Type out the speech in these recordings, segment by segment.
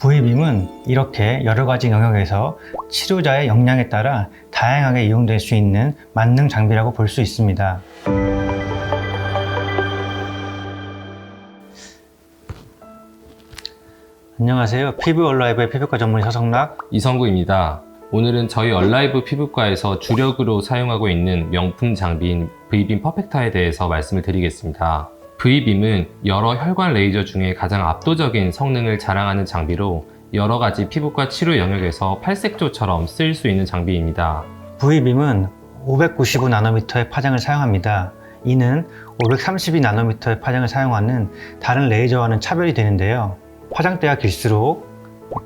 V빔은 이렇게 여러 가지 영역에서 치료자의 역량에 따라 다양하게 이용될 수 있는 만능 장비라고 볼 수 있습니다. 안녕하세요. 피부 얼라이브의 피부과 전문의 서성락 이성구입니다. 오늘은 저희 얼라이브 피부과에서 주력으로 사용하고 있는 명품 장비인 V빔 퍼펙터에 대해서 말씀을 드리겠습니다. V빔은 여러 혈관 레이저 중에 가장 압도적인 성능을 자랑하는 장비로 여러 가지 피부과 치료 영역에서 팔색조처럼 쓰일 수 있는 장비입니다. V빔은 595나노미터의 파장을 사용합니다. 이는 532나노미터의 파장을 사용하는 다른 레이저와는 차별이 되는데요. 파장대가 길수록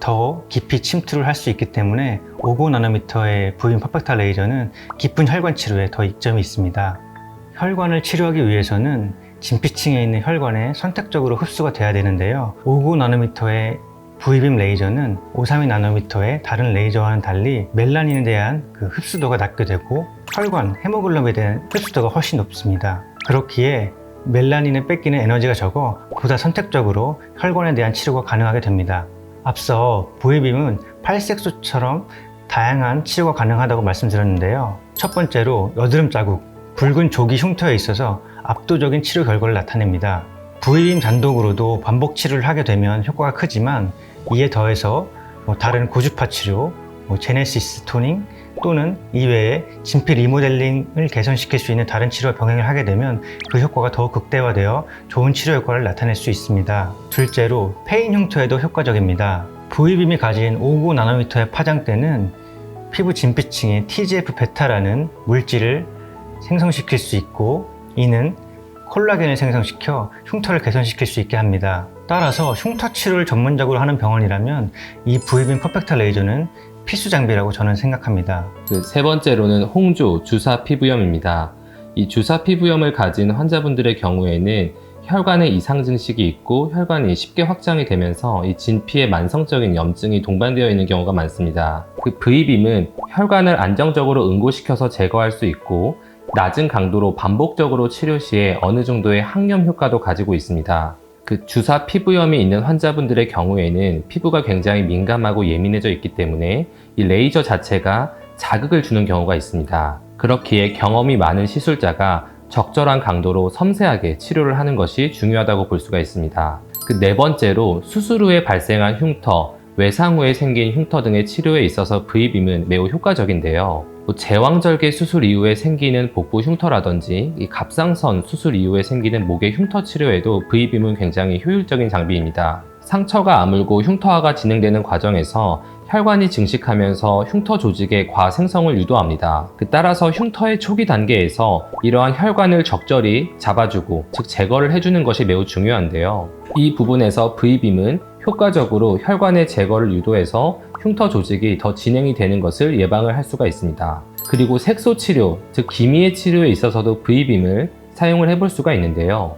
더 깊이 침투를 할 수 있기 때문에 59나노미터의 V빔 퍼펙터 레이저는 깊은 혈관 치료에 더 이점이 있습니다. 혈관을 치료하기 위해서는 진피층에 있는 혈관에 선택적으로 흡수가 돼야 되는데요. 59나노미터의 V빔 레이저는 532나노미터의 다른 레이저와는 달리 멜라닌에 대한 흡수도가 낮게 되고 혈관, 헤모글로빈에 대한 흡수도가 훨씬 높습니다. 그렇기에 멜라닌을 뺏기는 에너지가 적어 보다 선택적으로 혈관에 대한 치료가 가능하게 됩니다. 앞서 V빔은 팔색소처럼 다양한 치료가 가능하다고 말씀드렸는데요. 첫 번째로 여드름 자국, 붉은 조기 흉터에 있어서 압도적인 치료 결과를 나타냅니다. V빔 단독으로도 반복 치료를 하게 되면 효과가 크지만 이에 더해서 다른 고주파 치료, 제네시스 토닝 또는 이외에 진피 리모델링을 개선시킬 수 있는 다른 치료와 병행을 하게 되면 그 효과가 더욱 극대화되어 좋은 치료 효과를 나타낼 수 있습니다. 둘째로 페인 흉터에도 효과적입니다. V빔이 가진 59나노미터의 파장대는 피부 진피층에 TGF-베타라는 물질을 생성시킬 수 있고 이는 콜라겐을 생성시켜 흉터를 개선시킬 수 있게 합니다. 따라서 흉터 치료를 전문적으로 하는 병원이라면 이 V빔 퍼펙터 레이저는 필수 장비라고 저는 생각합니다. 세 번째로는 홍조 주사 피부염입니다. 이 주사 피부염을 가진 환자분들의 경우에는 혈관에 이상 증식이 있고 혈관이 쉽게 확장이 되면서 이 진피에 만성적인 염증이 동반되어 있는 경우가 많습니다. V빔은 혈관을 안정적으로 응고시켜서 제거할 수 있고 낮은 강도로 반복적으로 치료 시에 어느 정도의 항염 효과도 가지고 있습니다. 주사 피부염이 있는 환자분들의 경우에는 피부가 굉장히 민감하고 예민해져 있기 때문에 이 레이저 자체가 자극을 주는 경우가 있습니다. 그렇기에 경험이 많은 시술자가 적절한 강도로 섬세하게 치료를 하는 것이 중요하다고 볼 수가 있습니다. 네 번째로 수술 후에 발생한 흉터, 외상 후에 생긴 흉터 등의 치료에 있어서 V빔은 매우 효과적인데요. 제왕절개 수술 이후에 생기는 복부 흉터라든지 이 갑상선 수술 이후에 생기는 목의 흉터 치료에도 V빔은 굉장히 효율적인 장비입니다. 상처가 아물고 흉터화가 진행되는 과정에서 혈관이 증식하면서 흉터 조직의 과생성을 유도합니다. 따라서 흉터의 초기 단계에서 이러한 혈관을 적절히 잡아주고 즉 제거를 해주는 것이 매우 중요한데요. 이 부분에서 V빔은 효과적으로 혈관의 제거를 유도해서 흉터 조직이 더 진행이 되는 것을 예방을 할 수가 있습니다. 그리고 색소 치료, 즉 기미의 치료에 있어서도 V빔을 사용을 해볼 수가 있는데요.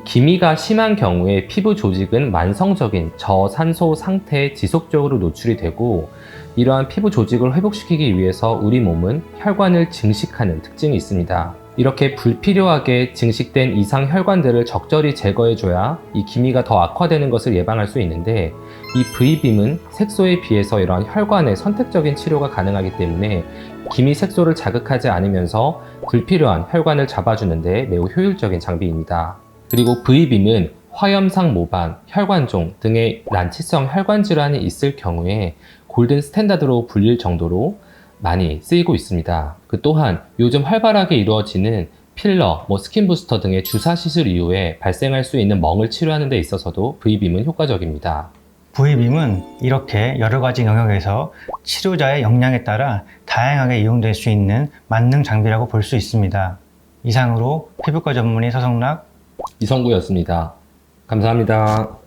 기미가 심한 경우에 피부 조직은 만성적인 저산소 상태에 지속적으로 노출이 되고 이러한 피부 조직을 회복시키기 위해서 우리 몸은 혈관을 증식하는 특징이 있습니다. 이렇게 불필요하게 증식된 이상 혈관들을 적절히 제거해줘야 이 기미가 더 악화되는 것을 예방할 수 있는데 이 V빔은 색소에 비해서 이러한 혈관의 선택적인 치료가 가능하기 때문에 기미 색소를 자극하지 않으면서 불필요한 혈관을 잡아주는 데 매우 효율적인 장비입니다. 그리고 V빔은 화염상 모반, 혈관종 등의 난치성 혈관 질환이 있을 경우에 골든 스탠다드로 불릴 정도로 많이 쓰이고 있습니다. 또한 요즘 활발하게 이루어지는 필러, 스킨 부스터 등의 주사 시술 이후에 발생할 수 있는 멍을 치료하는 데 있어서도 V빔은 효과적입니다. V빔은 이렇게 여러 가지 영역에서 치료자의 역량에 따라 다양하게 이용될 수 있는 만능 장비라고 볼 수 있습니다. 이상으로 피부과 전문의 서성락 이성구였습니다. 감사합니다.